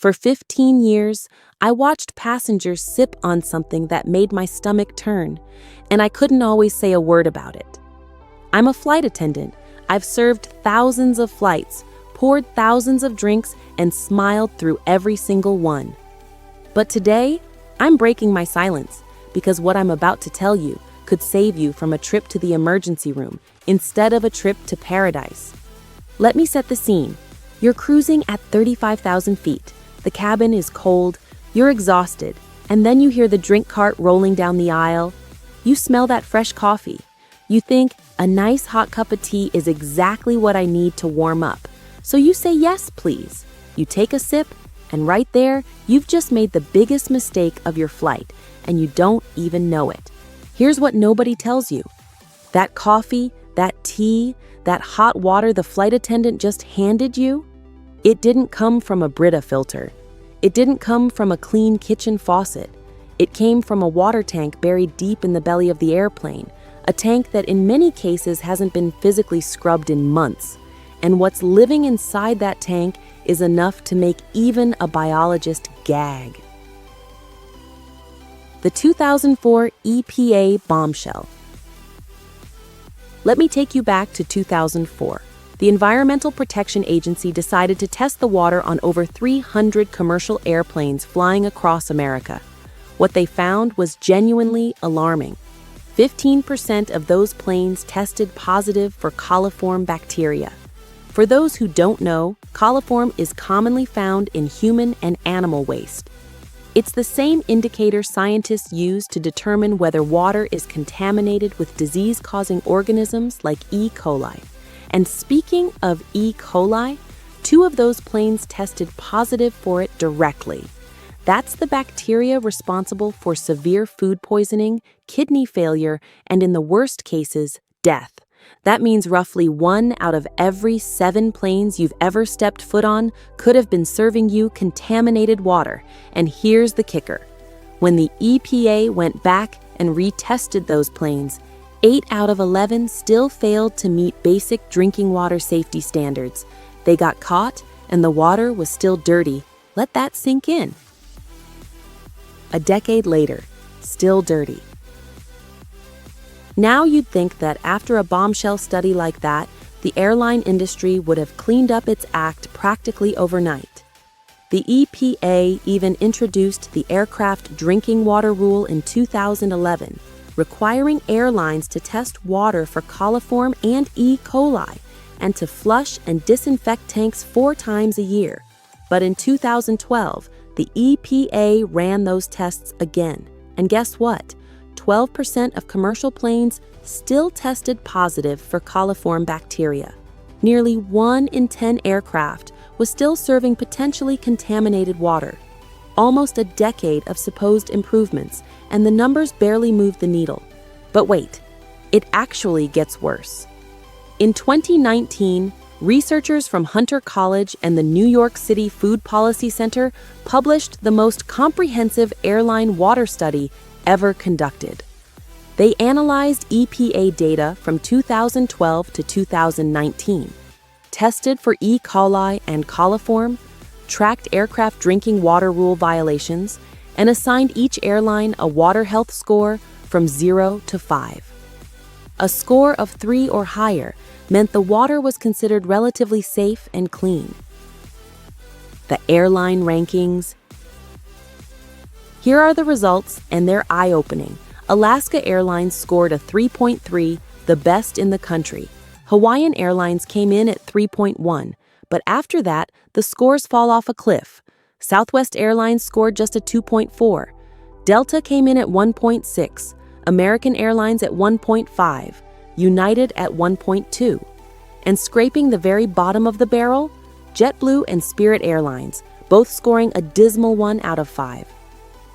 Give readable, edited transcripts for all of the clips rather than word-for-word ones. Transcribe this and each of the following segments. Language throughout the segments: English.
For 15 years, I watched passengers sip on something that made my stomach turn, and I couldn't always say a word about it. I'm a flight attendant. I've served thousands of flights, poured thousands of drinks, and smiled through every single one. But today, I'm breaking my silence because what I'm about to tell you could save you from a trip to the emergency room instead of a trip to paradise. Let me set the scene. You're cruising at 35,000 feet. The cabin is cold, you're exhausted, and then you hear the drink cart rolling down the aisle. You smell that fresh coffee. You think, a nice hot cup of tea is exactly what I need to warm up. So you say yes, please. You take a sip, and right there, you've just made the biggest mistake of your flight, and you don't even know it. Here's what nobody tells you. That coffee, that tea, that hot water the flight attendant just handed you, it didn't come from a Brita filter. It didn't come from a clean kitchen faucet. It came from a water tank buried deep in the belly of the airplane, a tank that in many cases hasn't been physically scrubbed in months. And what's living inside that tank is enough to make even a biologist gag. The 2004 EPA bombshell. Let me take you back to 2004. The Environmental Protection Agency decided to test the water on over 300 commercial airplanes flying across America. What they found was genuinely alarming. 15% of those planes tested positive for coliform bacteria. For those who don't know, coliform is commonly found in human and animal waste. It's the same indicator scientists use to determine whether water is contaminated with disease-causing organisms like E. coli. And speaking of E. coli, 2 of those planes tested positive for it directly. That's the bacteria responsible for severe food poisoning, kidney failure, and in the worst cases, death. That means roughly 1 out of every 7 planes you've ever stepped foot on could have been serving you contaminated water. And here's the kicker. When the EPA went back and retested those planes, 8 out of 11 still failed to meet basic drinking water safety standards. They got caught, and the water was still dirty. Let that sink in. A decade later, still dirty. Now you'd think that after a bombshell study like that, the airline industry would have cleaned up its act practically overnight. The EPA even introduced the Aircraft Drinking Water Rule in 2011, requiring airlines to test water for coliform and E. coli, and to flush and disinfect tanks 4 times a year. But in 2012, the EPA ran those tests again. And guess what? 12% of commercial planes still tested positive for coliform bacteria. Nearly 1 in 10 aircraft was still serving potentially contaminated water. Almost a decade of supposed improvements, and the numbers barely moved the needle. But wait, it actually gets worse. In 2019, researchers from Hunter College and the New York City Food Policy Center published the most comprehensive airline water study ever conducted. They analyzed EPA data from 2012 to 2019, tested for E. coli and coliform, tracked aircraft drinking water rule violations, and assigned each airline a water health score from 0 to 5. A score of 3 or higher meant the water was considered relatively safe and clean. The airline rankings. Here are the results, and they're eye-opening. Alaska Airlines scored a 3.3, the best in the country. Hawaiian Airlines came in at 3.1, but after that, the scores fall off a cliff. Southwest Airlines scored just a 2.4. Delta came in at 1.6, American Airlines at 1.5, United at 1.2. And scraping the very bottom of the barrel, JetBlue and Spirit Airlines, both scoring a dismal 1 out of 5.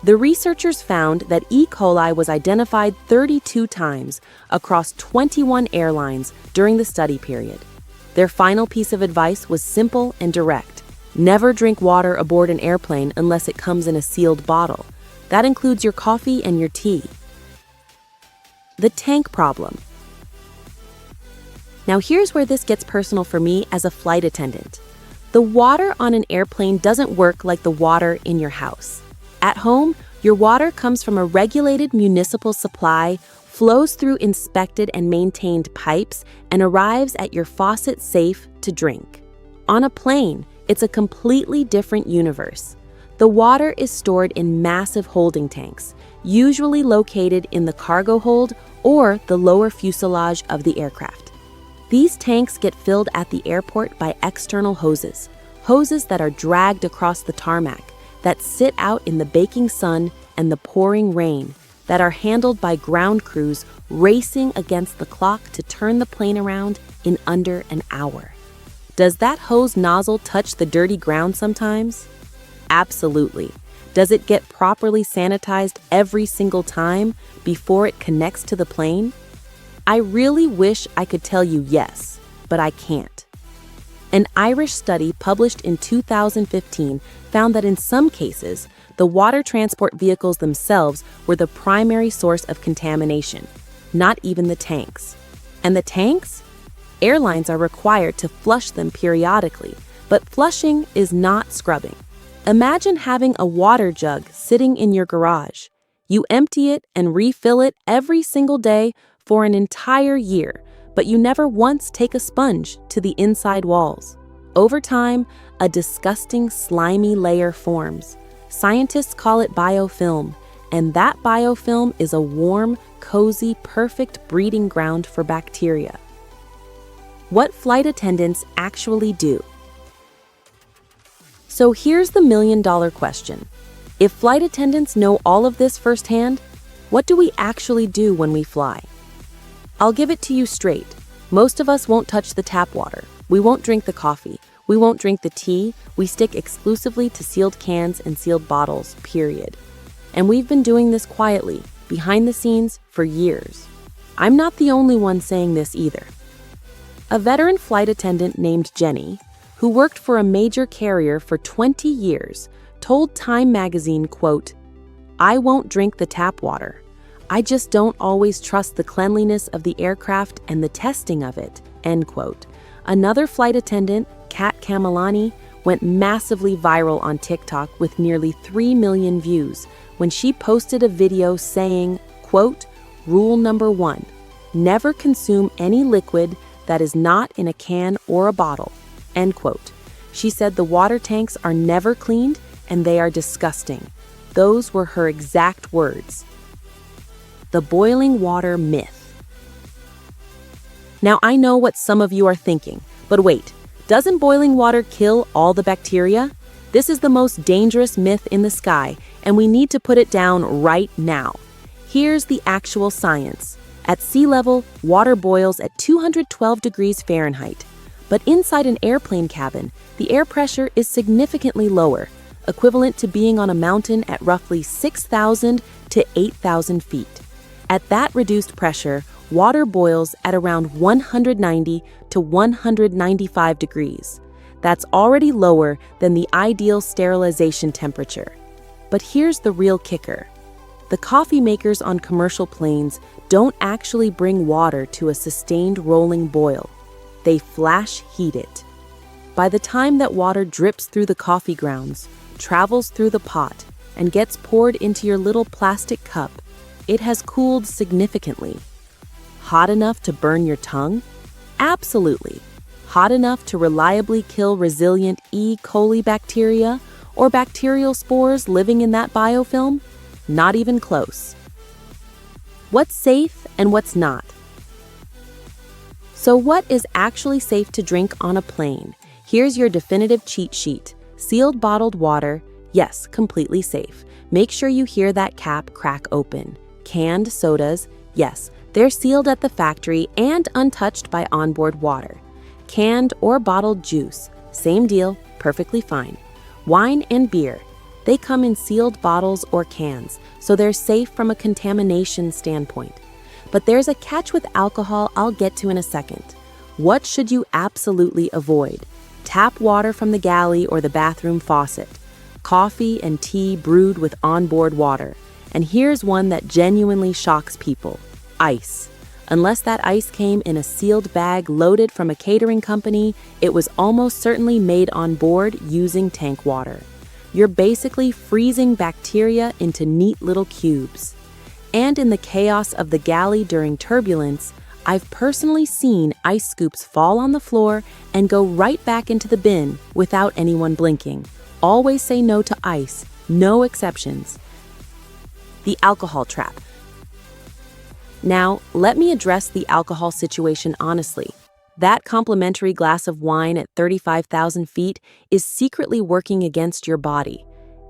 The researchers found that E. coli was identified 32 times across 21 airlines during the study period. Their final piece of advice was simple and direct. Never drink water aboard an airplane unless it comes in a sealed bottle. That includes your coffee and your tea. The tank problem. Now here's where this gets personal for me as a flight attendant. The water on an airplane doesn't work like the water in your house. At home, your water comes from a regulated municipal supply, flows through inspected and maintained pipes, and arrives at your faucet safe to drink. On a plane, it's a completely different universe. The water is stored in massive holding tanks, usually located in the cargo hold or the lower fuselage of the aircraft. These tanks get filled at the airport by external hoses that are dragged across the tarmac, that sit out in the baking sun and the pouring rain, that are handled by ground crews racing against the clock to turn the plane around in under an hour. Does that hose nozzle touch the dirty ground sometimes? Absolutely. Does it get properly sanitized every single time before it connects to the plane? I really wish I could tell you yes, but I can't. An Irish study published in 2015 found that in some cases, the water transport vehicles themselves were the primary source of contamination, not even the tanks. And the tanks? Airlines are required to flush them periodically, but flushing is not scrubbing. Imagine having a water jug sitting in your garage. You empty it and refill it every single day for an entire year, but you never once take a sponge to the inside walls. Over time, a disgusting, slimy layer forms. Scientists call it biofilm, and that biofilm is a warm, cozy, perfect breeding ground for bacteria. What flight attendants actually do. So here's the million-dollar question. If flight attendants know all of this firsthand, what do we actually do when we fly? I'll give it to you straight. Most of us won't touch the tap water. We won't drink the coffee. We won't drink the tea. We stick exclusively to sealed cans and sealed bottles, period. And we've been doing this quietly, behind the scenes, for years. I'm not the only one saying this either. A veteran flight attendant named Jenny, who worked for a major carrier for 20 years, told Time magazine, quote, "I won't drink the tap water. I just don't always trust the cleanliness of the aircraft and the testing of it," end quote. Another flight attendant, Kat Kamalani, went massively viral on TikTok with nearly 3 million views when she posted a video saying, quote, "Rule number 1, never consume any liquid that is not in a can or a bottle," end quote. She said the water tanks are never cleaned and they are disgusting. Those were her exact words. The boiling water myth. Now I know what some of you are thinking, but wait, doesn't boiling water kill all the bacteria? This is the most dangerous myth in the sky, and we need to put it down right now. Here's the actual science. At sea level, water boils at 212 degrees Fahrenheit. But inside an airplane cabin, the air pressure is significantly lower, equivalent to being on a mountain at roughly 6,000 to 8,000 feet. At that reduced pressure, water boils at around 190 to 195 degrees. That's already lower than the ideal sterilization temperature. But here's the real kicker. The coffee makers on commercial planes don't actually bring water to a sustained rolling boil. They flash heat it. By the time that water drips through the coffee grounds, travels through the pot, and gets poured into your little plastic cup, it has cooled significantly. Hot enough to burn your tongue? Absolutely. Hot enough to reliably kill resilient E. coli bacteria or bacterial spores living in that biofilm? Not even close. What's safe and what's not? So what is actually safe to drink on a plane? Here's your definitive cheat sheet. Sealed bottled water, yes, completely safe. Make sure you hear that cap crack open. Canned sodas, yes, they're sealed at the factory and untouched by onboard water. Canned or bottled juice, same deal, perfectly fine. Wine and beer, they come in sealed bottles or cans, so they're safe from a contamination standpoint. But there's a catch with alcohol I'll get to in a second. What should you absolutely avoid? Tap water from the galley or the bathroom faucet. Coffee and tea brewed with onboard water. And here's one that genuinely shocks people. Ice. Unless that ice came in a sealed bag loaded from a catering company, it was almost certainly made on board using tank water. You're basically freezing bacteria into neat little cubes. And in the chaos of the galley during turbulence, I've personally seen ice scoops fall on the floor and go right back into the bin without anyone blinking. Always say no to ice, no exceptions. The alcohol trap. Now, let me address the alcohol situation honestly. That complimentary glass of wine at 35,000 feet is secretly working against your body.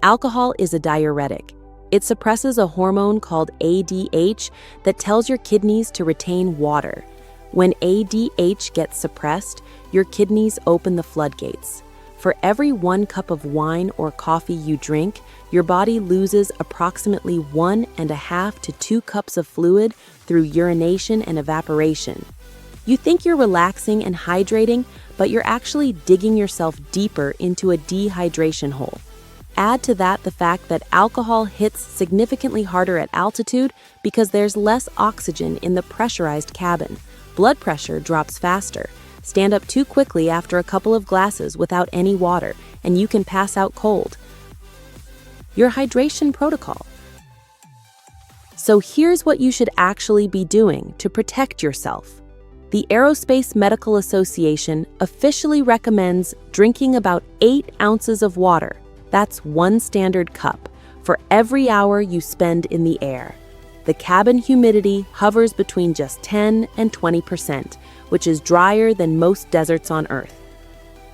Alcohol is a diuretic. It suppresses a hormone called ADH that tells your kidneys to retain water. When ADH gets suppressed, your kidneys open the floodgates. For every 1 cup of wine or coffee you drink, your body loses approximately 1.5 to 2 cups of fluid through urination and evaporation. You think you're relaxing and hydrating, but you're actually digging yourself deeper into a dehydration hole. Add to that the fact that alcohol hits significantly harder at altitude because there's less oxygen in the pressurized cabin. Blood pressure drops faster. Stand up too quickly after a couple of glasses without any water, and you can pass out cold. Your hydration protocol. So here's what you should actually be doing to protect yourself. The Aerospace Medical Association officially recommends drinking about 8 ounces of water. That's 1 standard cup for every hour you spend in the air. The cabin humidity hovers between just 10 and 20%, which is drier than most deserts on Earth.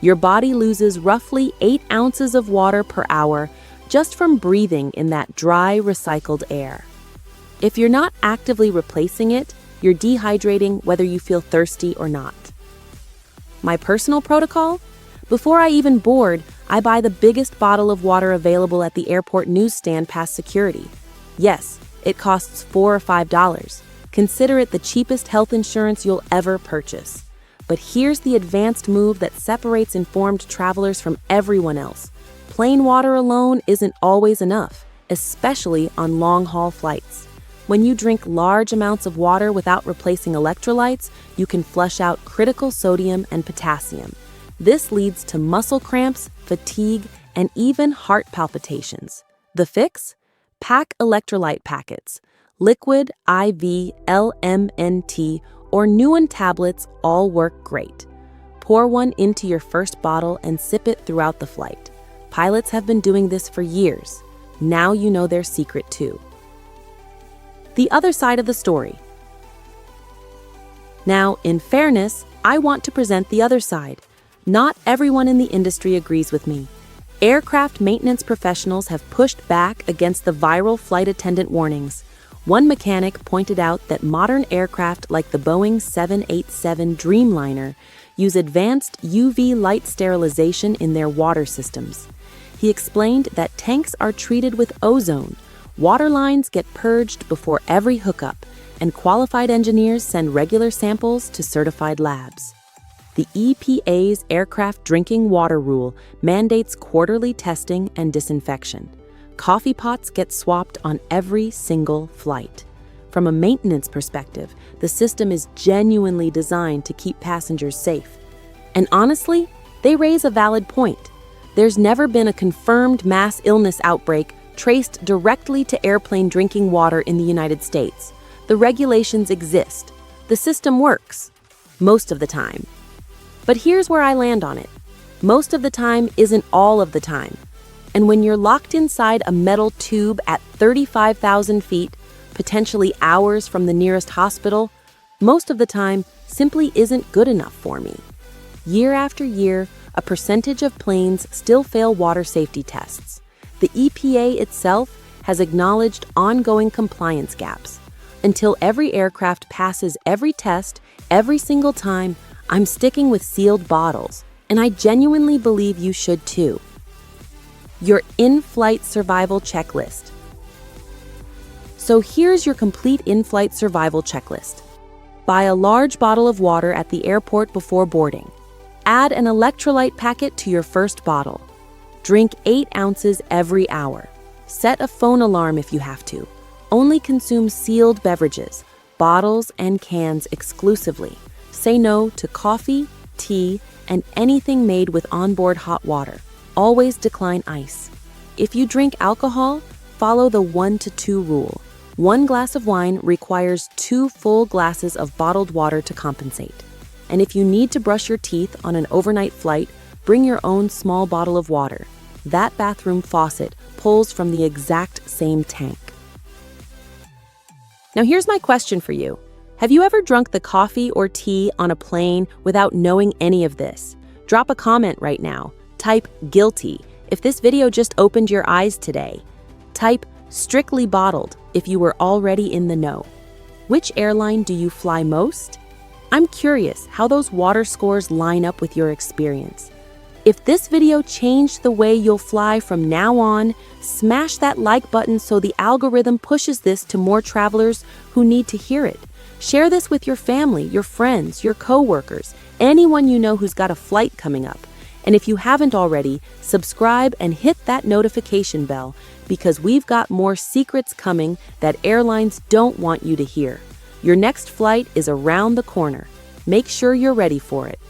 Your body loses roughly 8 ounces of water per hour just from breathing in that dry, recycled air. If you're not actively replacing it, you're dehydrating whether you feel thirsty or not. My personal protocol? Before I even board, I buy the biggest bottle of water available at the airport newsstand past security. Yes, it costs $4 or $5. Consider it the cheapest health insurance you'll ever purchase. But here's the advanced move that separates informed travelers from everyone else. Plain water alone isn't always enough, especially on long-haul flights. When you drink large amounts of water without replacing electrolytes, you can flush out critical sodium and potassium. This leads to muscle cramps, fatigue, and even heart palpitations. The fix? Pack electrolyte packets. Liquid, IV, LMNT, or Nuun tablets all work great. Pour one into your first bottle and sip it throughout the flight. Pilots have been doing this for years. Now you know their secret too. The other side of the story. Now, in fairness, I want to present the other side. Not everyone in the industry agrees with me. Aircraft maintenance professionals have pushed back against the viral flight attendant warnings. One mechanic pointed out that modern aircraft like the Boeing 787 Dreamliner use advanced UV light sterilization in their water systems. He explained that tanks are treated with ozone, water lines get purged before every hookup, and qualified engineers send regular samples to certified labs. The EPA's aircraft drinking water rule mandates quarterly testing and disinfection. Coffee pots get swapped on every single flight. From a maintenance perspective, the system is genuinely designed to keep passengers safe. And honestly, they raise a valid point. There's never been a confirmed mass illness outbreak traced directly to airplane drinking water in the United States. The regulations exist. The system works. Most of the time. But here's where I land on it. Most of the time isn't all of the time. And when you're locked inside a metal tube at 35,000 feet, potentially hours from the nearest hospital, most of the time simply isn't good enough for me. Year after year, a percentage of planes still fail water safety tests. The EPA itself has acknowledged ongoing compliance gaps. Until every aircraft passes every test, every single time, I'm sticking with sealed bottles, and I genuinely believe you should too. Your in-flight survival checklist. So here's your complete in-flight survival checklist. Buy a large bottle of water at the airport before boarding. Add an electrolyte packet to your first bottle. Drink 8 ounces every hour. Set a phone alarm if you have to. Only consume sealed beverages. bottles and cans exclusively. Say no to coffee, tea, and anything made with onboard hot water. Always decline ice. If you drink alcohol, follow the 1 to 2 rule. 1 glass of wine requires 2 full glasses of bottled water to compensate. And if you need to brush your teeth on an overnight flight, bring your own small bottle of water. That bathroom faucet pulls from the exact same tank. Now here's my question for you. Have you ever drunk the coffee or tea on a plane without knowing any of this? Drop a comment right now. Type guilty if this video just opened your eyes today. Type strictly bottled if you were already in the know. Which airline do you fly most? I'm curious how those water scores line up with your experience. If this video changed the way you'll fly from now on, smash that like button so the algorithm pushes this to more travelers who need to hear it. Share this with your family, your friends, your coworkers, anyone you know who's got a flight coming up. And if you haven't already, subscribe and hit that notification bell because we've got more secrets coming that airlines don't want you to hear. Your next flight is around the corner. Make sure you're ready for it.